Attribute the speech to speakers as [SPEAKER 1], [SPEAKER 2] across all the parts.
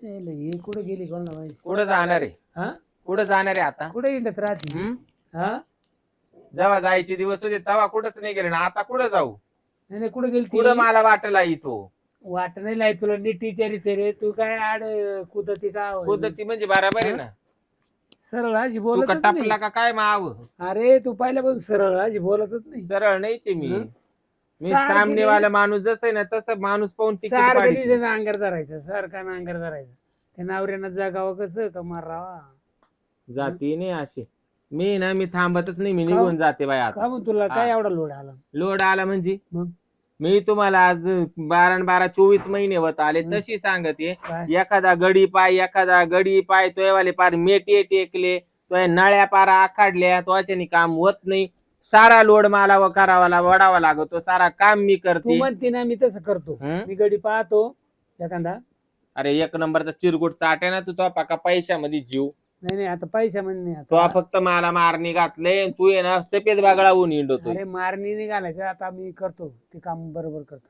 [SPEAKER 1] हे कुठे गेली कोणाला माहिती.
[SPEAKER 2] कुठं जाणार आहे?
[SPEAKER 1] हा
[SPEAKER 2] कुठं जाणार आहे आता?
[SPEAKER 1] कुठे हिंडत राहते.
[SPEAKER 2] हम्म?
[SPEAKER 1] हा
[SPEAKER 2] जेव्हा जायचे दिवस होते तेव्हा कुठंच नाही गेले ना, आता कुठं जाऊ?
[SPEAKER 1] नाही नाही, कुठे गेली
[SPEAKER 2] कुठं मला वाटला इथो
[SPEAKER 1] वाट नाही लाई तुला नीट विचारित रे. तू काय आड कुदती का
[SPEAKER 2] पद्धती म्हणजे बराबर आहे ना.
[SPEAKER 1] सरळ अशी
[SPEAKER 2] तू
[SPEAKER 1] बोलतच
[SPEAKER 2] का
[SPEAKER 1] नाही.
[SPEAKER 2] टापला का काय माव?
[SPEAKER 1] अरे तू पहिल्यापासून सरळ अशी बोलतच नाही.
[SPEAKER 2] सरळ नाहीच आहे मी.
[SPEAKER 1] हं?
[SPEAKER 2] मी
[SPEAKER 1] सारखी
[SPEAKER 2] सामनेवाला माणूस जसं आहे ना तसं माणूस पाहून तिकीट
[SPEAKER 1] सारखं
[SPEAKER 2] पाडीत.
[SPEAKER 1] तिथे नांगर धरायचं, सारखा नांगर धरायचं. त्या नवऱ्यानं जगावं कसं का मारावा.
[SPEAKER 2] जाती नाही असे. मी थांबतच नाही, मी
[SPEAKER 1] का?
[SPEAKER 2] निघून जाते बाय आता.
[SPEAKER 1] का मग तुला काय एवढा लोड आला.
[SPEAKER 2] लोड आला म्हणजे
[SPEAKER 1] मग
[SPEAKER 2] मी तुम्हाला आज 12 24 होत आले तशी सांगते.
[SPEAKER 1] काय
[SPEAKER 2] एखादा गडी पाय तोयवाले पार मेटे टेकले, तो नळ्या पारा आखाडल्या, तोच्यानी काम होत नाही. सारा लोड मला करावा वडावा लागतो, सारा काम मी
[SPEAKER 1] तू
[SPEAKER 2] करते.
[SPEAKER 1] म्हणते ना मी तसं करतो.
[SPEAKER 2] हं?
[SPEAKER 1] मी गडी पाहतो एखादा.
[SPEAKER 2] अरे एक नंबरचा चिरगुट चाट आहे ना तू, तो पाका पैशामध्ये जीव.
[SPEAKER 1] नाही नाही, आता पैसा म्हणजे नाही
[SPEAKER 2] तो
[SPEAKER 1] आता.
[SPEAKER 2] फक्त मला मारणी घातले, तू ये ना सफेद बागळा होऊन हिंडतोय.
[SPEAKER 1] अरे मारणी नाही घालायचं, आता मी करतो ते काम बरोबर करतो.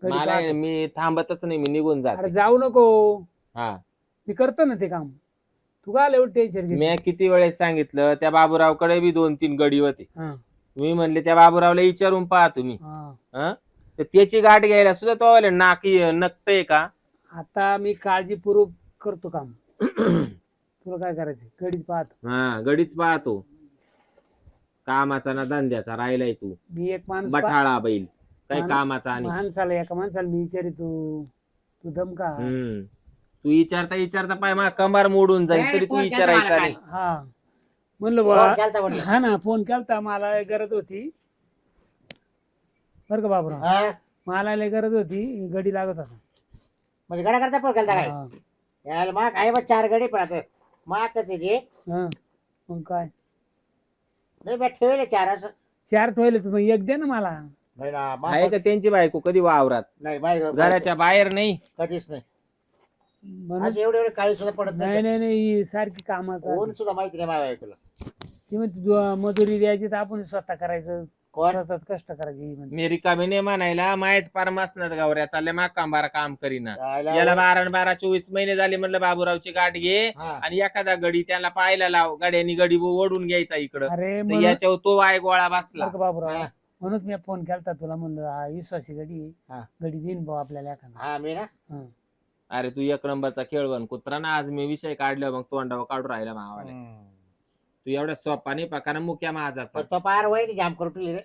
[SPEAKER 1] गडी
[SPEAKER 2] मला
[SPEAKER 1] पाहतो.
[SPEAKER 2] मी थांबतच नाही, मी निघून
[SPEAKER 1] अरे
[SPEAKER 2] जाते.
[SPEAKER 1] जाऊ नको,
[SPEAKER 2] हा
[SPEAKER 1] मी करतो ना ते काम. तू काय एवढं टेन्शन घे.
[SPEAKER 2] मी किती वेळेस सांगितलं, त्या बाबूरावकडे बी 2 3 गडी होते.
[SPEAKER 1] हा
[SPEAKER 2] मी म्हणले त्या बाबूरावला विचारून पहा तुम्ही.
[SPEAKER 1] हा.
[SPEAKER 2] हं? तर त्याची गाठ घ्यायला सुद्धा तो नकतय का?
[SPEAKER 1] आता मी काळजीपूर्वक करतो काम. तुला काय करायचं गडीत पाहतो.
[SPEAKER 2] हा गडीच पाहतो. कामाचा ना धंद्याचा राहिलाय तू.
[SPEAKER 1] मी एक माणूस
[SPEAKER 2] बठाळा बैल काही
[SPEAKER 1] माणूस-
[SPEAKER 2] कामाचा आणि.
[SPEAKER 1] माणसाला एका माणसाला मी विचारितो, तू दम का.
[SPEAKER 2] तू विचारता पाय मा कंबार मोडून जाईल तरी तू विचारायचा नाही.
[SPEAKER 1] हा म्हणलं
[SPEAKER 3] फोन केलता म्हणलं.
[SPEAKER 1] हा ना, फोन केलता, मला लय गरज होती बरं का बाबूराव.
[SPEAKER 3] हा?
[SPEAKER 1] मला लय गरज होती, गडी लागत होता.
[SPEAKER 3] म्हणजे गडा करता फोन केलता काय?
[SPEAKER 1] हा.
[SPEAKER 3] यायला माग आहे बा 4 गडी, पण आता मागच आहे ते.
[SPEAKER 1] हा. मग काय
[SPEAKER 3] नाही बा ठेवले 4 असं.
[SPEAKER 1] 4 ठेवले, मग एक दे ना मला.
[SPEAKER 3] नाही ना
[SPEAKER 2] आहे का त्यांची बायको कधी वावरात
[SPEAKER 3] नाही बाई
[SPEAKER 2] घराच्या बाहेर नाही?
[SPEAKER 3] कधीच नाही.
[SPEAKER 1] म्हणून
[SPEAKER 3] आज एवढे एवढे काळी सुद्धा पडत
[SPEAKER 1] नाही नाही नाही, ही सारखी कामाचा.
[SPEAKER 3] कोण सुद्धा माहिती नाही माझ्या बायकोला.
[SPEAKER 1] ती म्हणते मजुरी द्यायची तर आपण स्वतः करायचं,
[SPEAKER 3] कोण?
[SPEAKER 1] स्वतः कष्ट करायची ही म्हणते.
[SPEAKER 2] मी रिकामी नाही म्हणायला, मायच पार मसनात गावऱ्या चालले मा कांबारा काम करीना.
[SPEAKER 3] यायला-
[SPEAKER 2] याला 12 24 महिने झाले, म्हणलं बाबूरावची गाठ घे
[SPEAKER 3] हा.
[SPEAKER 2] आणि एखादा गडी त्याला पाहायला लाव. गाड्यांनी गडी ओढून घ्यायचा इकडं.
[SPEAKER 1] अरे
[SPEAKER 2] तर
[SPEAKER 1] म्हणून
[SPEAKER 2] याच्यावर तो वाय गोळा बसला.
[SPEAKER 1] बरं का बाबूराव,
[SPEAKER 3] हा.
[SPEAKER 1] म्हणूनच मी फोन केलता तुला, म्हणलं हा विश्वासी गडी आहे.
[SPEAKER 3] हा.
[SPEAKER 1] गडी देईन भाऊ आपल्याला एखादा.
[SPEAKER 3] हा मी ना
[SPEAKER 1] हा.
[SPEAKER 2] अरे तू एक नंबरचा खेळवण कुत्रा ना. आज मी विषय काढला मग तोंडावर काढून राहिला मावाला. तू एवढ्या सोपा नाही पकाना मुक्या माझाचा.
[SPEAKER 3] पण तो पार वय जाम करून ठेवली रे.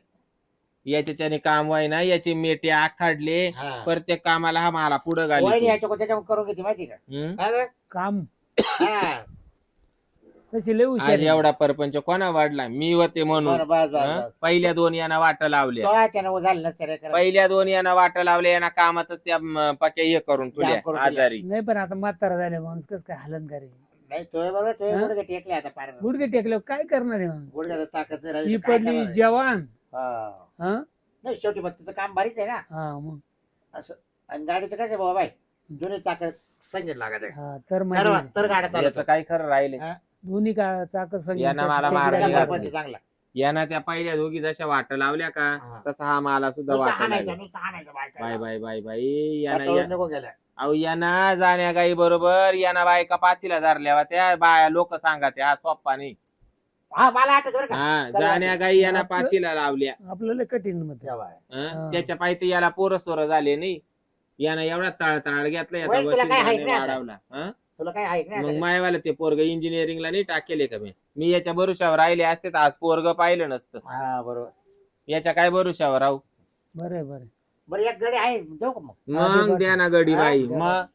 [SPEAKER 2] याच्याने काम व्हाय ना, याचे मेटे आखाडले.
[SPEAKER 3] हा.
[SPEAKER 2] प्रत्येक कामाला हा मला पुढं
[SPEAKER 3] वय
[SPEAKER 2] घाली.
[SPEAKER 3] याच्या त्याच्या करून घेते माहिती का? हा रे?
[SPEAKER 1] काम
[SPEAKER 3] हा.
[SPEAKER 1] तशी लय हुशार
[SPEAKER 2] आज
[SPEAKER 1] आहे.
[SPEAKER 2] एवढा परपंच कोणा वाढला? मी होते म्हणून.
[SPEAKER 3] बरं, बस, बस,
[SPEAKER 2] हं?
[SPEAKER 3] बस.
[SPEAKER 2] पहिल्या 2 यांना वाट लावल्या.
[SPEAKER 3] तो त्यानं झालं नसतं रे.
[SPEAKER 2] पहिल्या 2 यांना वाट लावल्या, यांना कामातच त्या पक्या हे करून
[SPEAKER 3] करून
[SPEAKER 2] तुल्या
[SPEAKER 3] ठेवल्या.
[SPEAKER 2] आजारी.
[SPEAKER 1] नाही पण आता म्हातारा झाले माणूस कसं काय हलन करे.
[SPEAKER 3] नाही तोय बरोबर, तोय
[SPEAKER 1] हा?
[SPEAKER 3] गुडघे टेकले आता पार.
[SPEAKER 1] गुडघे टेकल्यावर काय करणार आहे मग.
[SPEAKER 3] गुडघ्यात ताकद नाही
[SPEAKER 1] ही
[SPEAKER 3] राहिली तर काय
[SPEAKER 1] पडली
[SPEAKER 3] करणार आहे?
[SPEAKER 1] जवान.
[SPEAKER 3] हा.
[SPEAKER 1] हा
[SPEAKER 3] नाही शेवटी मग तिचं काम भारीच आहे ना
[SPEAKER 1] हा मग
[SPEAKER 3] असं. आणि गाडीचं कसं आहे बाबा बाई, जुनी चाकं संगीत लागत आहे.
[SPEAKER 1] हा तर
[SPEAKER 3] तर
[SPEAKER 1] म्हणजे
[SPEAKER 3] तर गाड्या
[SPEAKER 2] याचं
[SPEAKER 3] चालत
[SPEAKER 2] काय खरं राहिले?
[SPEAKER 1] दोन्ही का चाक
[SPEAKER 2] यांना मला मारली
[SPEAKER 3] चांगला.
[SPEAKER 2] घातली. यांना त्या पहिल्या दोघी जशा वाट लावल्या का,
[SPEAKER 3] हा.
[SPEAKER 2] तसा हा मला सुद्धा
[SPEAKER 3] नुसतं
[SPEAKER 2] वाट
[SPEAKER 3] हाणायचं,
[SPEAKER 2] लागला.
[SPEAKER 3] नुसतं हाणायचं बायका.
[SPEAKER 2] बाय बाय बाय बाई.
[SPEAKER 3] पाठवून नको गेल्या.
[SPEAKER 2] अहो यांना जाण्या गाई बरोबर यांना बायका पातीला धरल्या त्या बाया लोक सांगा त्या सोप्पा नाही.
[SPEAKER 3] हा मला आठवत बरं का.
[SPEAKER 2] हा जाण्या गाई यांना
[SPEAKER 1] आपलं-
[SPEAKER 2] पातीला लावल्या.
[SPEAKER 1] आपल्याला कठीण मध्ये.
[SPEAKER 3] तेव्हा.
[SPEAKER 2] हं? त्याच्या पायी याला पोरं सोरं झाले नाही. यानं एवढा तळतळ घेतला, याचा
[SPEAKER 3] वय तुला काय हाईट
[SPEAKER 2] वशिल्याने
[SPEAKER 3] नाही आता?
[SPEAKER 2] वाढवला. हं?
[SPEAKER 3] तुला काय ऐक
[SPEAKER 2] मग
[SPEAKER 3] नाही
[SPEAKER 2] मायवाला ते पोरग इंजिनिअरिंगला नाही टाकेले का मी याच्या भरोशावर राहिले असते तर आज पोरग पाहिलं नसतं.
[SPEAKER 3] हा बरोबर.
[SPEAKER 2] याच्या काय भरोशावर राहू.
[SPEAKER 1] बरं बरं.
[SPEAKER 3] बरं एक गडी आहे देऊ का मग?
[SPEAKER 2] मग द्या ना गडी
[SPEAKER 3] हा,
[SPEAKER 2] बाई.
[SPEAKER 1] द्या.
[SPEAKER 2] मग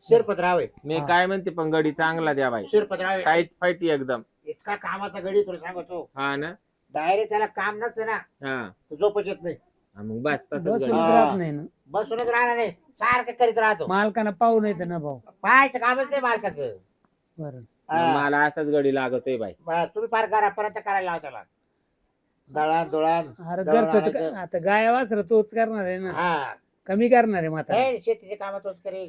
[SPEAKER 3] शिरपतराव आहे.
[SPEAKER 2] मी
[SPEAKER 1] हा.
[SPEAKER 2] काय म्हणते पण गडी चांगला द्या बाई.
[SPEAKER 3] शिरपतराव आहे.
[SPEAKER 2] टाईट फाईटी एकदम.
[SPEAKER 3] इतका कामाचा गडी तुला सांगतो.
[SPEAKER 2] हा ना.
[SPEAKER 3] डायरेक्ट त्याला काम नसतं ना,
[SPEAKER 2] हा
[SPEAKER 3] तो झोपच येत नाही.
[SPEAKER 2] हा, मग बस तसंच
[SPEAKER 1] बसून
[SPEAKER 2] गडी.
[SPEAKER 3] हा.
[SPEAKER 1] राहत नाही ना,
[SPEAKER 3] बसूनच राहणार नाही, सारखं करीत राहतो.
[SPEAKER 1] मालकानं पाहू नाही तर ना भाऊ.
[SPEAKER 3] पाहायचं कामच नाही मालकाचं.
[SPEAKER 1] बरं
[SPEAKER 2] मग मला असाच गडी लागतोय बाई.
[SPEAKER 3] तुम्ही फार घरापर्यंत करायला लावा त्याला. दळण दुळण.
[SPEAKER 1] अरे
[SPEAKER 3] दळण
[SPEAKER 1] घरचं तर
[SPEAKER 3] आणायचं.
[SPEAKER 1] काय- आता गाय वासर तोच करणार आहे ना,
[SPEAKER 3] हा
[SPEAKER 1] कमी करणार आहे म्हातारा.
[SPEAKER 3] नाही, शेतीचे काम तोच करेल,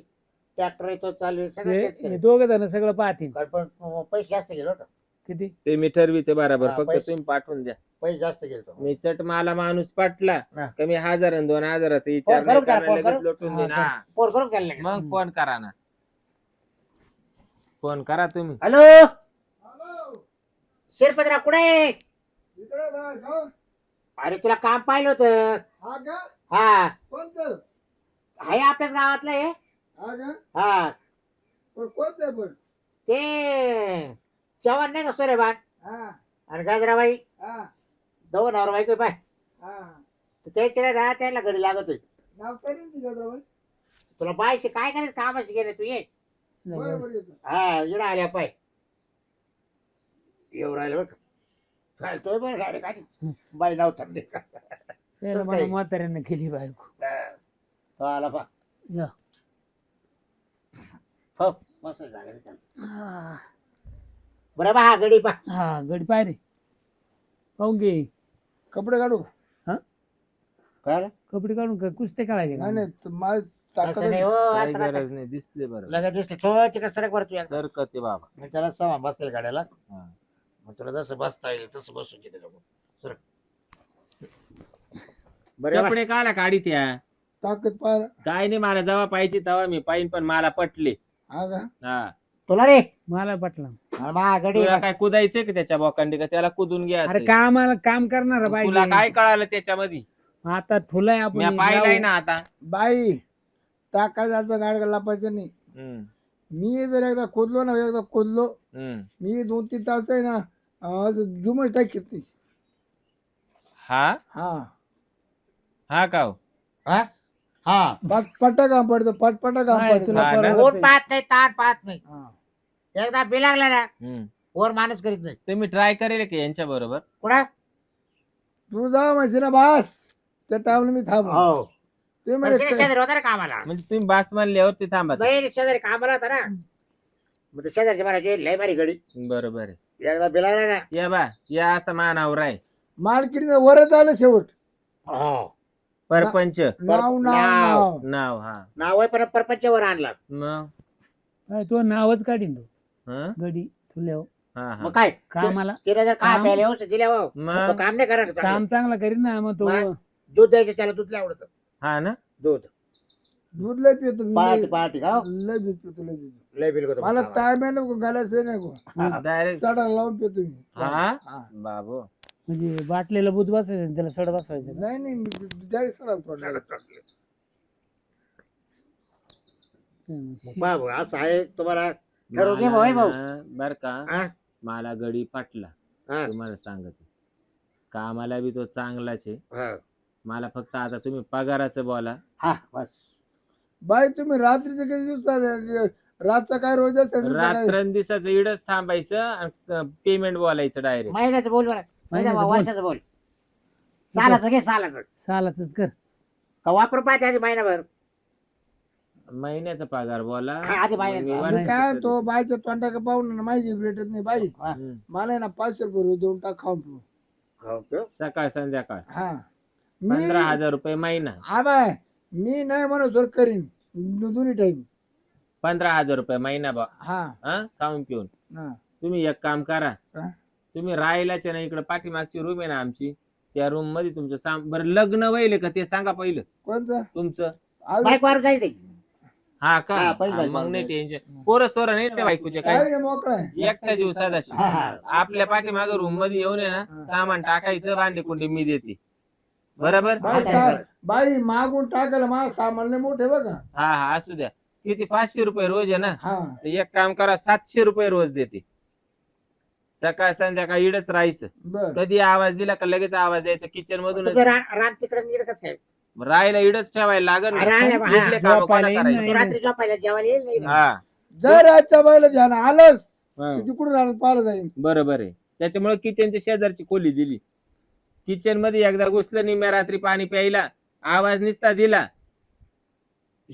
[SPEAKER 3] ट्रॅक्टर तोच चालवेल, सगळं तेच
[SPEAKER 1] हे
[SPEAKER 3] करेल.
[SPEAKER 1] दोघ जण सगळं पाहतील.
[SPEAKER 3] पण पैसे जास्त गेलो होतो.
[SPEAKER 1] किती
[SPEAKER 2] ते मी ठरविते बरोबर.
[SPEAKER 3] हा,
[SPEAKER 2] फक्त
[SPEAKER 3] पैसे-
[SPEAKER 2] तुम्ही पाठवून द्या.
[SPEAKER 3] पैसे जास्त गेलो.
[SPEAKER 2] मी चट मला माणूस पाटला
[SPEAKER 3] हा.
[SPEAKER 2] कमी 1000 आणि 2000चा विचार
[SPEAKER 3] फोन
[SPEAKER 2] नाही
[SPEAKER 3] करू का?
[SPEAKER 2] करणार,
[SPEAKER 3] फोन
[SPEAKER 2] लगेच
[SPEAKER 3] करू?
[SPEAKER 2] लोटून
[SPEAKER 1] हा,
[SPEAKER 2] देईन. हा.
[SPEAKER 3] पोर करून केलं
[SPEAKER 2] मग फोन करा ना. फोन करा तुम्ही.
[SPEAKER 3] हॅलो शिरपतराव कुठे आहे? अरे तुला काम पाहिलं होतं. हा आहे आपल्याच गावातलं आहे. हा ते चव्हाण नाही का सोरेबान आणि गाजराबाई दोन नवरा बायको पाय त्याच्याकडे राहा त्याला घडी लागत होती. तुला पाहिजे काय करायचं कामाशी गेले तू ये. हा इकडे आल्या पाय येऊ राहिलं बघ काय तो बरं डायरेक्ट काय बाई नाव थंडी
[SPEAKER 1] त्याला मला म्हाताऱ्यानं केली बायको.
[SPEAKER 3] आला पा
[SPEAKER 1] या.
[SPEAKER 3] हो मस्त झालं बरं बा हा गडी पा
[SPEAKER 1] हा गडी पाय रे पाहून घे.
[SPEAKER 4] कपडे काढू
[SPEAKER 3] काय
[SPEAKER 1] कपडे काढून का कुस्ते काढायचे
[SPEAKER 4] नाही नाही तर माझ
[SPEAKER 3] असं
[SPEAKER 4] ताकद
[SPEAKER 3] नाही हो
[SPEAKER 2] काही
[SPEAKER 3] असं नका.
[SPEAKER 2] गरज नाही, दिसले बरं.
[SPEAKER 3] लगेच दिसते थोडं तिकडे सरक बरं तुझ्या
[SPEAKER 2] सर कते बाबा.
[SPEAKER 3] मी त्याला समा बसेल गाड्याला
[SPEAKER 2] हा.
[SPEAKER 3] मग तुला जसं बसता येईल तसं बसून घेते लोक सरक बरं बा.
[SPEAKER 2] कपडे काला काढी त्या
[SPEAKER 4] ताकद पार
[SPEAKER 2] काय नाही, मला जेव्हा पाहिजे तेव्हा मी पाहिन, पण मला पटले.
[SPEAKER 4] हा का
[SPEAKER 2] हा
[SPEAKER 3] तुला रे
[SPEAKER 1] मला पटलं.
[SPEAKER 3] मा गडी
[SPEAKER 2] तुला काय कुदायचंय का त्याच्या बोकांडी, का त्याला कुदून
[SPEAKER 1] अरे
[SPEAKER 2] घ्यायचं?
[SPEAKER 1] कामाला काम करणार
[SPEAKER 2] तुला काय
[SPEAKER 1] पाहिजे.
[SPEAKER 2] कळालं त्याच्यामध्ये?
[SPEAKER 1] आता फुलं
[SPEAKER 2] मी
[SPEAKER 1] आपण
[SPEAKER 2] पाहिलंय
[SPEAKER 1] लावू.
[SPEAKER 2] ना आता.
[SPEAKER 4] बाई ताकायचं गाड लापायचं नाही.
[SPEAKER 2] हम्म,
[SPEAKER 4] मी जर एकदा खोदलो ना एकदा खोदलो
[SPEAKER 2] हम्म.
[SPEAKER 4] मी 2-3 तास आहे ना जुमच टाकीत नाही.
[SPEAKER 2] हा
[SPEAKER 4] हा
[SPEAKER 2] हा का हो?
[SPEAKER 3] हा हा
[SPEAKER 4] पटपट काम पडतं पटपट काम
[SPEAKER 1] काय
[SPEAKER 4] पडतं.
[SPEAKER 1] तुला
[SPEAKER 2] हा ना?
[SPEAKER 1] परवडतंय?
[SPEAKER 3] ऊन पाहत नाही ताण पाहत नाही
[SPEAKER 4] हा.
[SPEAKER 3] एकदा बिलागला ना
[SPEAKER 2] हम्म.
[SPEAKER 3] वर माणूस करीत नाही
[SPEAKER 2] तुम्ही ट्राय करेल की यांच्या बरोबर?
[SPEAKER 3] कुणा
[SPEAKER 4] तू जा म्हणशील ना बास त्या टाइमला मी थांब
[SPEAKER 3] हो
[SPEAKER 4] ते म्हणे
[SPEAKER 3] शेजारी होता ना कामाला
[SPEAKER 2] म्हणजे तुम्ही बास म्हणल्यावरती थांबा.
[SPEAKER 3] नाही शेजारी कामाला होता ना मग ते शेजारच्या म्हणायचे लय भारी गडी
[SPEAKER 2] बरोबर आहे.
[SPEAKER 3] एकदा बिलागला ना
[SPEAKER 2] या बा, या असं मानावर आहे.
[SPEAKER 4] मालकीने वरच आलं शेवट.
[SPEAKER 3] हो
[SPEAKER 2] परपंच
[SPEAKER 4] नाव नाव
[SPEAKER 2] नाव. हा
[SPEAKER 3] नाव आहे पण परपंच वर आणला
[SPEAKER 2] मग.
[SPEAKER 1] काय तो नावच काढीन तो
[SPEAKER 2] हं?
[SPEAKER 1] गडी तुल्यावर
[SPEAKER 2] हा
[SPEAKER 3] मग
[SPEAKER 2] हा
[SPEAKER 3] काय
[SPEAKER 1] कामाला
[SPEAKER 3] तिने जर
[SPEAKER 1] काम?
[SPEAKER 3] काय प्यायला व्यवस्थित दिल्या हो
[SPEAKER 2] मग.
[SPEAKER 3] तो काम नाही करत
[SPEAKER 1] काम
[SPEAKER 3] चांगलं.
[SPEAKER 1] चांगला करीन ना मग तो.
[SPEAKER 3] मग? दूध द्यायचं त्याला दूध लय आवडतं
[SPEAKER 2] हा ना.
[SPEAKER 3] दूध
[SPEAKER 4] दूध लय पितो मी.
[SPEAKER 3] पहाटे पहाटे का हो?
[SPEAKER 4] लय दूध पितो लय दूध.
[SPEAKER 3] लय बिल होतं
[SPEAKER 4] मला
[SPEAKER 3] कामाला.
[SPEAKER 4] ताय नको घालायचं नाही गो.
[SPEAKER 2] डायरेक्ट.
[SPEAKER 4] सडा लावून पितो मी.
[SPEAKER 2] हा
[SPEAKER 4] हा.
[SPEAKER 2] बाबू.
[SPEAKER 1] म्हणजे बाटलेला बुध बसायचं त्याला सड बसवायचं.
[SPEAKER 4] नाही नाही मी डायरेक्ट सडा तोडला.
[SPEAKER 3] मग बाबू असं आहे तुम्हाला ठरवून घे भाऊ, हे भाऊ.
[SPEAKER 2] बर का,
[SPEAKER 3] हा?
[SPEAKER 2] मला गडी पटला.
[SPEAKER 3] हा.
[SPEAKER 2] तुम्हाला सांगते, कामाला बी तो चांगलाच आहे.
[SPEAKER 3] हा.
[SPEAKER 2] मला फक्त आता तुम्ही पगाराचं बोला.
[SPEAKER 3] हा, बस.
[SPEAKER 4] बाई तुम्ही रात्रीचे किती दिवस आले? रातचा काय रोज असतं दिवसा काय?
[SPEAKER 2] रात्रंदिवसाचं इडच थांबायचं आणि पेमेंट बोलायचं डायरेक्ट.
[SPEAKER 3] महिन्याचं बोल बरं
[SPEAKER 1] महिन्याचं बोल.
[SPEAKER 3] वर्षाचं बोल सालाचं घे सालाचं
[SPEAKER 1] सालाच कर.
[SPEAKER 3] का वापर पाहिजे आधी महिनाभर
[SPEAKER 2] महिन्याचा पगार बोला.
[SPEAKER 3] हा, आधी महिन्याचा.
[SPEAKER 2] मग
[SPEAKER 4] मी
[SPEAKER 2] वर्षाचं
[SPEAKER 4] काय
[SPEAKER 2] तरी.
[SPEAKER 4] तो बाईच्या तोंडाकडे पाहून ना माहिती भेटत नाही बाई.
[SPEAKER 3] हा.
[SPEAKER 2] हम्म.
[SPEAKER 4] मला आहे ना 500 रुपये रोज देऊन टाक खाऊन पिऊ.
[SPEAKER 3] हो का?
[SPEAKER 2] सकाळ संध्याकाळ
[SPEAKER 4] हा मी
[SPEAKER 2] 15,000 रुपये महिना.
[SPEAKER 4] हा बाय मी नाही म्हणत जोर करीन दोन्ही टाइम.
[SPEAKER 2] 15,000 रुपये महिना बा.
[SPEAKER 4] हा
[SPEAKER 2] हा, खाऊन पिऊन.
[SPEAKER 4] हा.
[SPEAKER 2] तुम्ही एक काम करा,
[SPEAKER 4] हा.
[SPEAKER 2] तुम्ही राहिलाच ना इकडे पाठीमागची रूम आहे ना आमची, त्या रूम मध्ये तुमचं बरं लग्न व्हायले का ते सांगा पहिलं
[SPEAKER 4] कोणतं
[SPEAKER 2] तुमचं.
[SPEAKER 4] आज
[SPEAKER 3] बाईक वर जायचं
[SPEAKER 2] हा का,
[SPEAKER 3] हा, पहिलं
[SPEAKER 2] हा,
[SPEAKER 3] बाईक
[SPEAKER 2] मग
[SPEAKER 3] वर
[SPEAKER 2] नाही
[SPEAKER 3] जायचं.
[SPEAKER 2] टेन्शन. पोरं सोरं नाही ते बायकोचे काय,
[SPEAKER 4] काय मोकळा आहे.
[SPEAKER 2] एकट्या दिवसात अशी.
[SPEAKER 3] हा, हा.
[SPEAKER 2] आपल्या पाठीमाग रूम मध्ये येऊन आहे ना, सामान टाकायचं, भांडे कुंडी मी देते. बरोबर.
[SPEAKER 4] बाई बाई मागून टाकायला माझा सामान लय मोठे बघा.
[SPEAKER 2] हा हा, असू द्या. किती 500 रुपये रोज आहे ना,
[SPEAKER 4] हा
[SPEAKER 2] तर एक काम करा, 700 रुपये रोज देते. सकाळ संध्याकाळ इडच राहायचं.
[SPEAKER 4] बर
[SPEAKER 2] कधी आवाज दिला का लगेच आवाज द्यायचा किचन मधून.
[SPEAKER 3] तुझं रान तिकडे नीट कसं काय
[SPEAKER 2] राहायला इडच ठेवायला लागल ना.
[SPEAKER 3] राहायला, हा.
[SPEAKER 2] इथले कामं कोणा
[SPEAKER 1] झोपायला
[SPEAKER 2] करायचे?
[SPEAKER 3] तू रात्री झोपायला जेवायला येईल नाही
[SPEAKER 2] हा
[SPEAKER 4] जर आजच्या बाईला ध्यान आलंच
[SPEAKER 2] हा.
[SPEAKER 4] तर तिकडून राहत पाहिलं जाईल.
[SPEAKER 2] बरोबर आहे. त्याच्यामुळे किचनच्या शेजारची खोली दिली. किचन मध्ये एकदा घुसलं निम्या रात्री पाणी प्यायला, आवाज निसता दिला,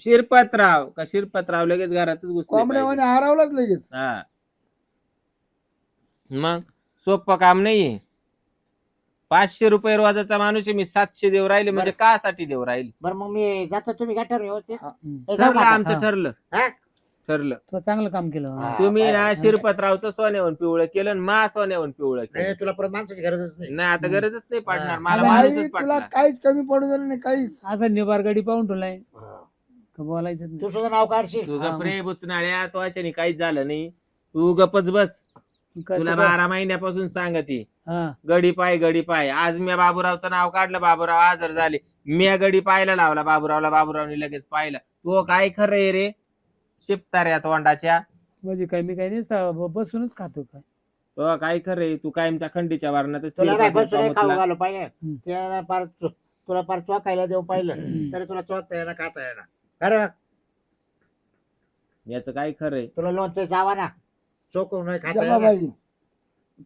[SPEAKER 2] शिरपतराव का शिरपतराव लगेच घरातच घुसले
[SPEAKER 4] कोंबड्यावाने
[SPEAKER 2] पाहिजे.
[SPEAKER 4] हरवलाच लगेच.
[SPEAKER 2] हा, मग सोपं काम नाहीये. 500 रुपये रोजाचा माणूस आहे मी, 700 देऊ राहिले म्हणजे कासाठी देऊ राहिले.
[SPEAKER 3] बरं मग मी जातो तुम्ही गाठर व्यवस्थित
[SPEAKER 4] हा.
[SPEAKER 3] हे जाऊ
[SPEAKER 2] ठरलं
[SPEAKER 3] का आता?
[SPEAKER 2] आमचं,
[SPEAKER 1] हा.
[SPEAKER 2] ठरलं
[SPEAKER 3] हा?
[SPEAKER 2] ठरलं.
[SPEAKER 1] तो चांगलं काम केलं.
[SPEAKER 3] हा.
[SPEAKER 2] तुम्ही ना शिरपतरावचं सोन्याहून पिवळं केलं आणि मा सोन्याहून पिवळं
[SPEAKER 3] नाही,
[SPEAKER 2] केलं.
[SPEAKER 3] तुला परत माणसाची गरजच नाही
[SPEAKER 2] नाही आता गरजच नाही पडणार
[SPEAKER 3] हा.
[SPEAKER 2] मला,
[SPEAKER 4] बाई
[SPEAKER 2] माणूसच
[SPEAKER 4] तुला
[SPEAKER 2] पडला.
[SPEAKER 4] काहीच कमी पडू दिलं नाही काहीच.
[SPEAKER 1] असं निबार गडी पाहून ठेवलाय
[SPEAKER 3] हा.
[SPEAKER 1] का बोलायचं
[SPEAKER 3] तू सुद्धा नाव काढशील
[SPEAKER 2] तुझं
[SPEAKER 1] हा.
[SPEAKER 2] प्रेम उचनाळ्या तो अचानी काहीच झालं नाही. तू गपच बस.
[SPEAKER 1] काय
[SPEAKER 2] तुला
[SPEAKER 1] तर-
[SPEAKER 2] 12 महिन्यापासून सांगते
[SPEAKER 1] हा
[SPEAKER 2] गडी पाय. आज मी बाबूरावचं नाव काढलं, बाबूराव हजर झाले. मी गडी पाहायला लावला बाबूरावला, बाबूरावने लगेच पाहिलं. तो काय खरं आहे रे शिपताऱ्या तोंडाच्या.
[SPEAKER 1] म्हणजे काय मी काय नाही बसूनच खातो काय.
[SPEAKER 2] तो काय खरं आहे, तू कायम त्या खंडीच्या वारणातच
[SPEAKER 3] तुला काय
[SPEAKER 2] फिरत
[SPEAKER 3] बसून
[SPEAKER 2] होता
[SPEAKER 3] खाऊ
[SPEAKER 2] म्हटलं.
[SPEAKER 3] घालू पाहिजे
[SPEAKER 1] हम्म.
[SPEAKER 3] त्याला फार तुला फार चोखायला देऊ पाहिलं तरी तुला चोखता येणार खाता येणार खरं
[SPEAKER 2] याचं काय खरं आहे.
[SPEAKER 3] तुला लोणचं जावा ना चोखून नाही खाता
[SPEAKER 4] जमा
[SPEAKER 3] येणार.
[SPEAKER 4] बाई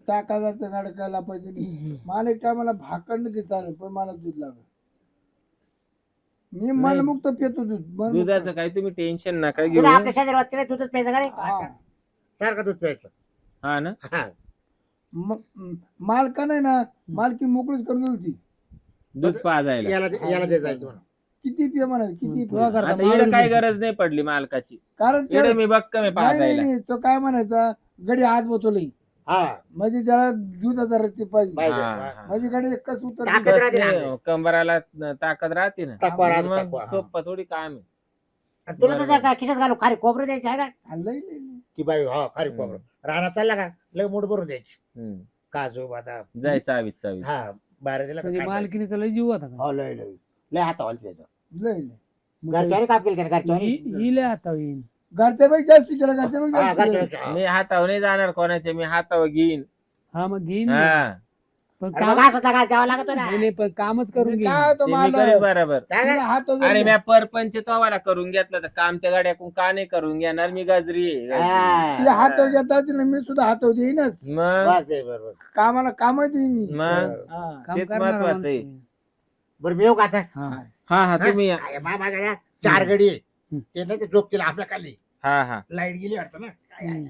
[SPEAKER 4] ताकाचा नडकायला पाहिजे. मला एक टायमाला भाकर नाही चालेल पण मला दूध लागत. मी मनमुक्त पितो दूध मनमुक्त.
[SPEAKER 2] दुधाचं काय तुम्ही टेन्शन नका घेऊ.
[SPEAKER 3] तुला आपल्या शेजारी वाटते दूधच प्यायचं का रे
[SPEAKER 4] हा.
[SPEAKER 3] सारखं दूध प्यायचं
[SPEAKER 2] हा ना.
[SPEAKER 3] हा.
[SPEAKER 4] मालका नाही ना मालकी मोकळीच करून दिली ती.
[SPEAKER 2] दूध पाजायला
[SPEAKER 3] याला दे जायचं म्हणून.
[SPEAKER 4] किती पिय म्हणा किती पिय.
[SPEAKER 1] तुला करता
[SPEAKER 2] आता इकडे काय गरज नाही पडली मालकाची.
[SPEAKER 4] कारण ते-
[SPEAKER 2] इकडे मी बक्कम आहे
[SPEAKER 4] नाही,
[SPEAKER 2] पाजायला.
[SPEAKER 4] नाही, तो काय म्हणायचा गडी हात बोतवली
[SPEAKER 3] हा
[SPEAKER 4] म्हणजे त्याला दुधाचा रस्ते पाहिजे.
[SPEAKER 3] पाहिजे.
[SPEAKER 2] हा,
[SPEAKER 3] हा.
[SPEAKER 2] हा.
[SPEAKER 4] माझी गाडी एकच उत्तर
[SPEAKER 3] ताकद
[SPEAKER 4] दिली.
[SPEAKER 3] राहते ना.
[SPEAKER 2] बस कंबराला ताकद राहते ना.
[SPEAKER 3] तकवा राहते,
[SPEAKER 2] मग
[SPEAKER 3] तकवा, हा.
[SPEAKER 2] सोपं थोडी काम आहे.
[SPEAKER 3] आणि तुला तर
[SPEAKER 2] बरोबर.
[SPEAKER 3] काय खिशात घालू खारी खोबरं द्यायचं आहे ना
[SPEAKER 4] लई लई लई.
[SPEAKER 3] की बाई हा खारी खोबरं राणा चालला का लय मूड भरून द्यायची
[SPEAKER 2] हम्म.
[SPEAKER 3] काजू बदाम
[SPEAKER 2] जाय चावीत
[SPEAKER 3] हा बाहेर दिला का
[SPEAKER 1] म्हणजे
[SPEAKER 3] काय
[SPEAKER 1] मालकीने त्याला जीव होता का
[SPEAKER 3] हो लय लय लय हातावाली त्याचं
[SPEAKER 4] लई लई.
[SPEAKER 3] घरच्याने काम केलं त्याने घरच्याने
[SPEAKER 1] हिले आता येईन.
[SPEAKER 4] घरच्यापेक्षा जास्त केलं घरच्यापेक्षा
[SPEAKER 3] हा,
[SPEAKER 4] जास्त केलं.
[SPEAKER 3] घरच्याने.
[SPEAKER 2] मी हातावर नाही जाणार कोणाचे, मी हातावर घेईन.
[SPEAKER 1] हा मग घेईन
[SPEAKER 2] हा
[SPEAKER 1] पण
[SPEAKER 3] अरे
[SPEAKER 1] काम
[SPEAKER 3] मग असं काय द्यावं लागतो ना
[SPEAKER 1] नाही, नाही, पण कामच करून
[SPEAKER 4] मी
[SPEAKER 1] घेईन.
[SPEAKER 4] काय होतं
[SPEAKER 2] ते मी
[SPEAKER 4] मला
[SPEAKER 2] करीन बरोबर.
[SPEAKER 3] काय
[SPEAKER 4] तिला
[SPEAKER 3] रे?
[SPEAKER 4] हात वगैरे
[SPEAKER 2] अरे
[SPEAKER 4] द्या.
[SPEAKER 2] मी परपंच तवाला करून घेतलं तर कामच्या गाड्याकून का नाही करून घेणार. मी गजरी आहे, गजरी.
[SPEAKER 3] हा.
[SPEAKER 4] तिला हात घेता तिला मी सुद्धा हात येईनच
[SPEAKER 2] मग
[SPEAKER 3] बस आहे, बरोबर
[SPEAKER 4] कामाला कामच येईन मी.
[SPEAKER 2] मग
[SPEAKER 4] हा.
[SPEAKER 1] काम
[SPEAKER 2] तेच
[SPEAKER 1] करणारा
[SPEAKER 2] महत्वाचं
[SPEAKER 1] माणूस
[SPEAKER 2] आहे.
[SPEAKER 1] आहे.
[SPEAKER 3] बरं मी येऊ का आता
[SPEAKER 1] हा.
[SPEAKER 2] हा हा तुम्ही या.
[SPEAKER 3] हा, मामा गाड्या 4 गडी आहे.
[SPEAKER 1] हम्म.
[SPEAKER 3] ते नाही ते झोपतील आपल्या खाली
[SPEAKER 2] हा हा
[SPEAKER 3] लाईट गेली वाटतं ना
[SPEAKER 1] हम्म.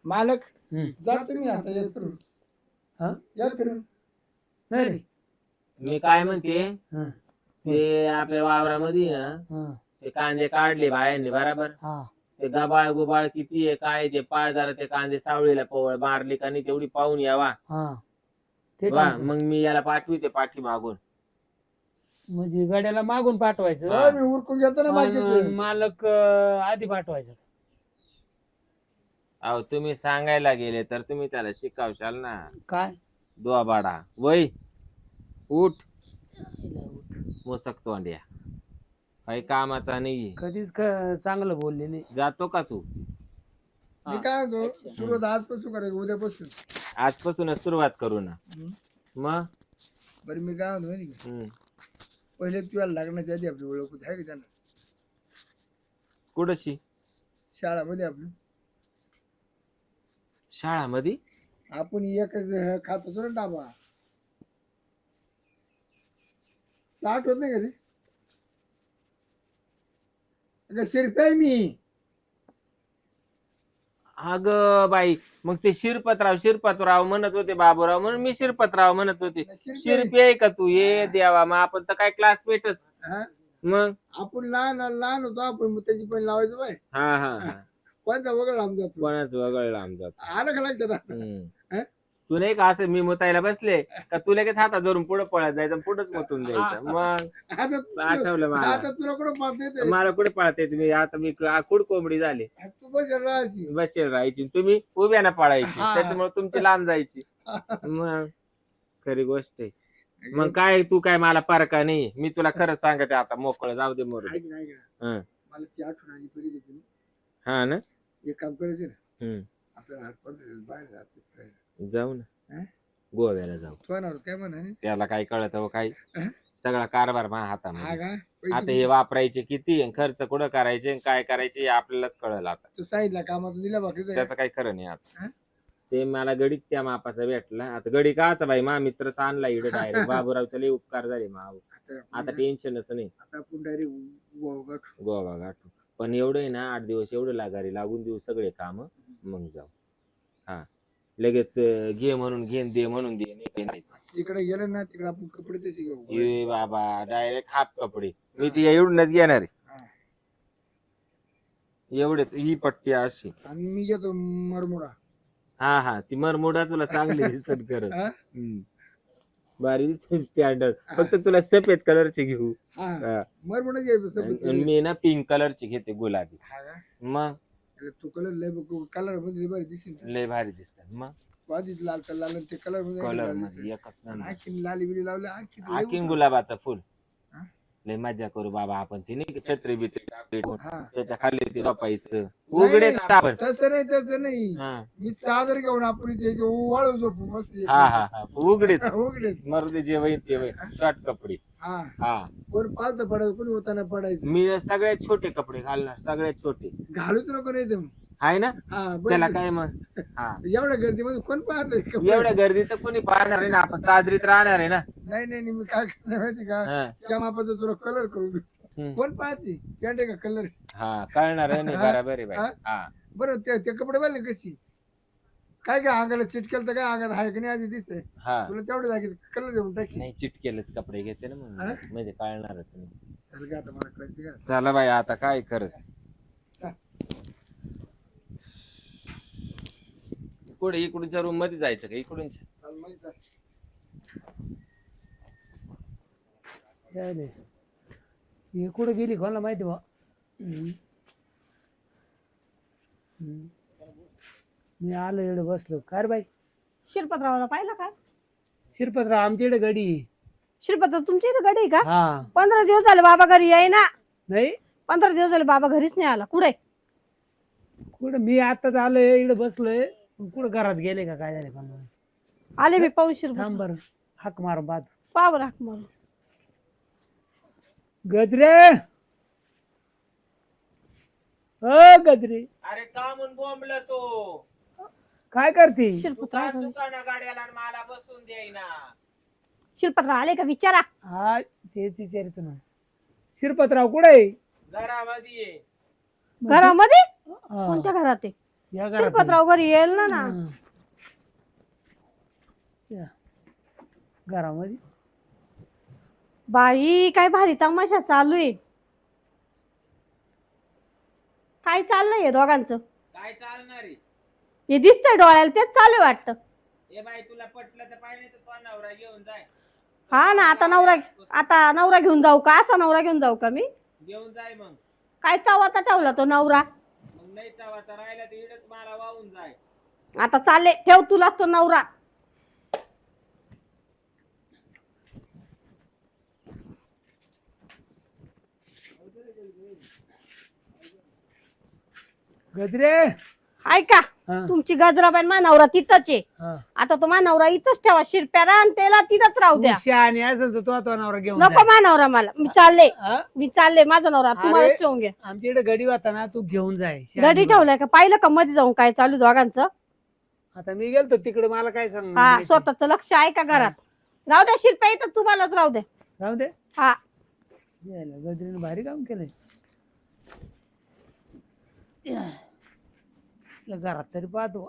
[SPEAKER 4] मालक
[SPEAKER 1] हम्म.
[SPEAKER 4] जा तुम्ही आता या फिरून.
[SPEAKER 1] हा?
[SPEAKER 4] या फिरून.
[SPEAKER 1] नाही रे.
[SPEAKER 2] मी काय म्हणते
[SPEAKER 1] हा.
[SPEAKER 2] ते आपल्या वावरामध्ये ना
[SPEAKER 1] हा.
[SPEAKER 2] ते कांदे काढले बायांनी बरोबर.
[SPEAKER 1] हा.
[SPEAKER 2] ते गबाळ गुबाळ किती आहे काय ते पाय जरा ते कांदे सावळीला पवळ मारली का नाही तेवढी पाहून यावा.
[SPEAKER 1] हा. ते
[SPEAKER 2] वा
[SPEAKER 1] काम कर.
[SPEAKER 2] मग मी याला पाठविते पाठी मागून.
[SPEAKER 1] म्हणजे गाड्याला मागून पाठवायचं
[SPEAKER 2] हा.
[SPEAKER 4] हो, मी उरकून घेतो ना
[SPEAKER 1] पण
[SPEAKER 4] बाकीचे.
[SPEAKER 1] मालक आधी पाठवायचं.
[SPEAKER 2] अहो तुम्ही सांगायला गेले तर तुम्ही त्याला शिकावशाल ना.
[SPEAKER 1] काय
[SPEAKER 2] दोबाडा वय उठ मोसक तोंड्या काही कामाचा नाही.
[SPEAKER 1] कधीच चांगलं बोलले नाही.
[SPEAKER 2] जातो का तू.
[SPEAKER 4] मी काय होतो सुरुवात आजपासून करायचं उद्यापासून.
[SPEAKER 2] आजपासूनच सुरुवात करू ना.
[SPEAKER 4] हम्म.
[SPEAKER 2] मग
[SPEAKER 4] बरं मी काय म्हणतो माहिती का
[SPEAKER 2] हम्म.
[SPEAKER 4] पहिले तुला लागण्याच्या आधी आपली ओळख होती आहे का त्यांना
[SPEAKER 2] कुठशी
[SPEAKER 4] शाळामध्ये आपली
[SPEAKER 2] शाळामध्ये.
[SPEAKER 4] आपण एकच खात होतो ना डाबा. आठवत नाही का ते अगं शिरप्या आहे मी.
[SPEAKER 2] अग बाई मग ते शिरपतराव म्हणत होते बाबूराव म्हणून मी शिरपतराव म्हणत होते. शिरपी आहे का तू. ये देवा मग आपण तर काय क्लासमेटच.
[SPEAKER 4] हा?
[SPEAKER 2] मग
[SPEAKER 4] आपण लहान लहान होतो आपण मग त्याची पण लावायचं बाय
[SPEAKER 2] हा हा हा
[SPEAKER 4] कोणता वगैरे लांब जातो
[SPEAKER 2] कोणाच वगळलं आमचा.
[SPEAKER 4] आलं का लक्षात हा?
[SPEAKER 2] तू नाही का असं मी मुतायला बसले का तू लगेच हातात धरून पुढे पळत जायचं पुढेच मुतून द्यायचं. मग आठवलं मला.
[SPEAKER 4] आता तुला कुठं पाहता येते
[SPEAKER 2] मला कुठे पळते तुम्ही आता मी कुड कोंबडी झाली
[SPEAKER 4] तू बसेल राहायची.
[SPEAKER 2] बसेल राहायची तुम्ही उभ्याना पळायची
[SPEAKER 4] हा.
[SPEAKER 2] त्याच्यामुळे तुमची लांब जायची. मग खरी गोष्ट आहे. मग काय तू काय मला परका नाही. मी तुला खरं सांगते आता मोकळं जाऊ दे मोर.
[SPEAKER 4] ऐक ना, ऐक ना.
[SPEAKER 2] हं.
[SPEAKER 4] मला ती आठवण आली पहिले त्याची ना.
[SPEAKER 2] हा ना.
[SPEAKER 4] एक काम करायचं ना
[SPEAKER 2] हम्म.
[SPEAKER 4] आपल्याला 8-15 दिवस बाहेर जायचं.
[SPEAKER 2] जाऊ ना
[SPEAKER 4] हं?
[SPEAKER 2] गोव्याला जाऊ.
[SPEAKER 4] तो ना काय म्हणा
[SPEAKER 2] त्याला काय कळत हो काय.
[SPEAKER 4] हं?
[SPEAKER 2] सगळा कारभार माझ्या
[SPEAKER 4] हा
[SPEAKER 2] हातामध्ये.
[SPEAKER 4] का
[SPEAKER 2] आता
[SPEAKER 4] पैसे
[SPEAKER 2] हे वापरायचे किती आणि खर्च कुठं करायचे आणि काय करायचे हे आपल्यालाच कळलं आता.
[SPEAKER 4] तू सांगितलं कामाचं दिल्या बाकीचं
[SPEAKER 2] त्याचं काही खरं नाही आता.
[SPEAKER 4] हं?
[SPEAKER 2] ते मला गडीच त्या मापाचा भेटला. आता गडी काचा बाई मा मित्रच आणला इकडे डायरेक्ट. बाबूरावचे लई उपकार झाले माव. आता टेन्शनच नाही.
[SPEAKER 4] आता आपण डायरेक्ट
[SPEAKER 2] गोवा गाठू. पण एवढं आहे ना 8 दिवस एवढं लागारी लागून देऊ सगळे काम मग जाऊ. हा लगेच घे म्हणून घेन दे म्हणून दे नाही काही नाहीच.
[SPEAKER 4] इकडे गेलं ना तिकडे आपण कपडे तसे घेऊ.
[SPEAKER 2] ए बाबा डायरेक्ट हाफ कपडे. मी ती एवढूनच घेणार आहे.
[SPEAKER 4] हा.
[SPEAKER 2] एवढेच ही पट्टी अशी.
[SPEAKER 4] आणि मी घेतो मरमुडा.
[SPEAKER 2] हा हा ती मरमुडा तुला चांगली दिसत करत.
[SPEAKER 4] हा?
[SPEAKER 2] भारी स्टँडर्ड. फक्त तुला सफेद कलरची घेऊ.
[SPEAKER 4] हा
[SPEAKER 2] हा.
[SPEAKER 4] मरमुडा घे सफेद
[SPEAKER 2] आणि मी ना पिंक कलरची घेते गुलाबी.
[SPEAKER 4] हा का?
[SPEAKER 2] मग
[SPEAKER 4] अरे तू कलर मध्ये बरं दिसेल
[SPEAKER 2] लय भारी दिसतात मग
[SPEAKER 4] आधीच लाल तर लाल आणि ते कलर
[SPEAKER 2] कलर
[SPEAKER 4] मध्ये
[SPEAKER 2] मध्ये एकच नंबर.
[SPEAKER 4] आणखी लाली बिली लावले आणखी लय
[SPEAKER 2] आणखीन गुलाबाचं फुल
[SPEAKER 4] हा?
[SPEAKER 2] लय मजा करू बाबा आपण ती नाही का छत्री बित्री टाकली,
[SPEAKER 4] हा.
[SPEAKER 2] त्याच्या खाली ते झोपायचं
[SPEAKER 4] नाही,
[SPEAKER 2] उघडे
[SPEAKER 4] नाही,
[SPEAKER 2] आपण.
[SPEAKER 4] तसं नाही
[SPEAKER 2] हा
[SPEAKER 4] मी चादर घेऊन आपण इथे वाळू झोपू मस्त
[SPEAKER 2] हा हा उघडेच
[SPEAKER 4] उघडेच
[SPEAKER 2] मरुदे जे होईल ते होईल शॉर्ट कपडे.
[SPEAKER 4] हा
[SPEAKER 2] हा
[SPEAKER 4] कोण पालत पडायचं कोणी होताना पडायचं
[SPEAKER 2] मी सगळ्यात छोटे कपडे घालणार सगळ्यात छोटे
[SPEAKER 4] घालूच नको नाही ते
[SPEAKER 2] आहे ना.
[SPEAKER 4] हा
[SPEAKER 2] त्याला
[SPEAKER 4] बरं
[SPEAKER 2] काय मग हा
[SPEAKER 4] एवढ्या गर्दीमध्ये कोण पाहतोय
[SPEAKER 2] एवढ्या गर्दीत तर कोणी पाहणार आहे ना, आपण चादरीत राहणार आहे ना.
[SPEAKER 4] नाही नाही नाही, मी काय करणार माहिती का
[SPEAKER 2] हा.
[SPEAKER 4] त्या मापाचा तुला कलर करून देऊ.
[SPEAKER 2] हम्म.
[SPEAKER 4] कोण पाहते पॅन्ट का कलर
[SPEAKER 2] हा कळणार आहे नाही बरोबर आहे बाई.
[SPEAKER 4] हा?
[SPEAKER 2] हा
[SPEAKER 4] बरं ते कपडे बघले कशी काय काय अंगाला चिटकेल तर काय अंगात आहे की नाही आधी दिसतंय
[SPEAKER 2] हा
[SPEAKER 4] तुला तेवढं जागी कलर देऊन टाकी
[SPEAKER 2] नाही चिटकेलच कपडे घेते ना मग
[SPEAKER 4] हा?
[SPEAKER 2] म्हणजे कळणारच नाही.
[SPEAKER 4] चल का आता मला कळते का
[SPEAKER 2] चला बाई आता काय करत
[SPEAKER 4] चल.
[SPEAKER 2] पुढे इकडूनच्या रूम मध्ये जायचं का इकडूनच्या.
[SPEAKER 4] चल माहित आहे.
[SPEAKER 1] काय नाही. हे कुठे गेली कोणाला माहिती बा. मी आलो एवढं बसलो काय रे बाई.
[SPEAKER 5] शिरपतरावला पाहिलं का?
[SPEAKER 1] शिरपतराव आमच्या इकडे गडी आहे.
[SPEAKER 5] शिरपतराव तुमच्या इथं गाडी आहे का?
[SPEAKER 1] हा
[SPEAKER 5] 15 दिवस झाले बाबा घरी याय ना.
[SPEAKER 1] नाही
[SPEAKER 5] 15 दिवस झाले बाबा घरीच नाही आला. कुठे?
[SPEAKER 1] कुठं मी आताच आलोय इकडे बसलोय कुठं घरात गेले का काय झाले पण
[SPEAKER 5] आले मी पाहून
[SPEAKER 1] थांब
[SPEAKER 5] शिरपतराव.
[SPEAKER 1] बरं हाक मार बाद
[SPEAKER 5] पावर हाक मारून.
[SPEAKER 1] गजरे गजरे
[SPEAKER 2] अरे का म्हणून बोंबला तो
[SPEAKER 1] काय करते
[SPEAKER 5] शिरपतराव घरी.
[SPEAKER 2] दुकाना गाड्याला आणि मला बसून द्यायना.
[SPEAKER 5] शिरपतराव आले का विचारा.
[SPEAKER 1] हा तेच विचारित ना शिरपतराव कुठे आहे
[SPEAKER 2] घरामध्ये ये.
[SPEAKER 5] घरामध्ये?
[SPEAKER 1] हा,
[SPEAKER 5] कोणत्या घरात आहे?
[SPEAKER 1] या घरात आहे.
[SPEAKER 5] शिरपतराव घरी येईल ना ना.
[SPEAKER 1] हा. या. घरामध्ये
[SPEAKER 5] बाई काय भारी तमाशा चालू आहे. काय चाललंय हे दोघांचं?
[SPEAKER 2] काय चालणार आहे.
[SPEAKER 5] हे दिसतंय डोळ्याला तेच चालू आहे वाटतं.
[SPEAKER 2] ए बाई तुला पटलं तर पाहिजे तर तो नवरा घेऊन जाय.
[SPEAKER 5] हा ना आता नवरा घेऊन जाऊ का? असा नवरा घेऊन जाऊ का मी?
[SPEAKER 2] घेऊन जाय मग.
[SPEAKER 5] काय चावाता ठेवला तो नवरा.
[SPEAKER 2] मग नाही चावाचा राहिला तर इडच मला वाहून जाय.
[SPEAKER 5] आता चालले ठेव तुलाच तो नवरा.
[SPEAKER 1] गजरे
[SPEAKER 5] ऐका
[SPEAKER 1] हा,
[SPEAKER 5] तुमची गजराबाई मा नवरा तिथंच आहे.
[SPEAKER 1] हा.
[SPEAKER 5] आता तो मा नवरा इथंच ठेवा शिरप्याला आणि त्याला तिथंच राहू द्या.
[SPEAKER 1] तू शहाणी असेल तर तो नवरा घेऊन
[SPEAKER 5] नको
[SPEAKER 1] जाय.
[SPEAKER 5] मा नवरा मला. मी चालले माझा नवरा तुम्हाला
[SPEAKER 1] अरे,
[SPEAKER 5] ठेवून घ्या.
[SPEAKER 1] आमच्या इकडे गडी होता ना तू घेऊन जाय
[SPEAKER 5] गडी
[SPEAKER 1] शहाणी
[SPEAKER 5] ठेवलाय का? पाहिलं का मध्ये जाऊन काय चालू दोघांचं?
[SPEAKER 1] बन. आता मी गेलतो तिकडे मला काय सांग
[SPEAKER 5] हा स्वतःच लक्ष आहे का घरात? राहू द्या शिरप्या इथं तुम्हालाच राहू द्या.
[SPEAKER 1] राहू दे
[SPEAKER 5] हा
[SPEAKER 1] यायला गजरीने भारी काम केलंय घरात तरी पाहतो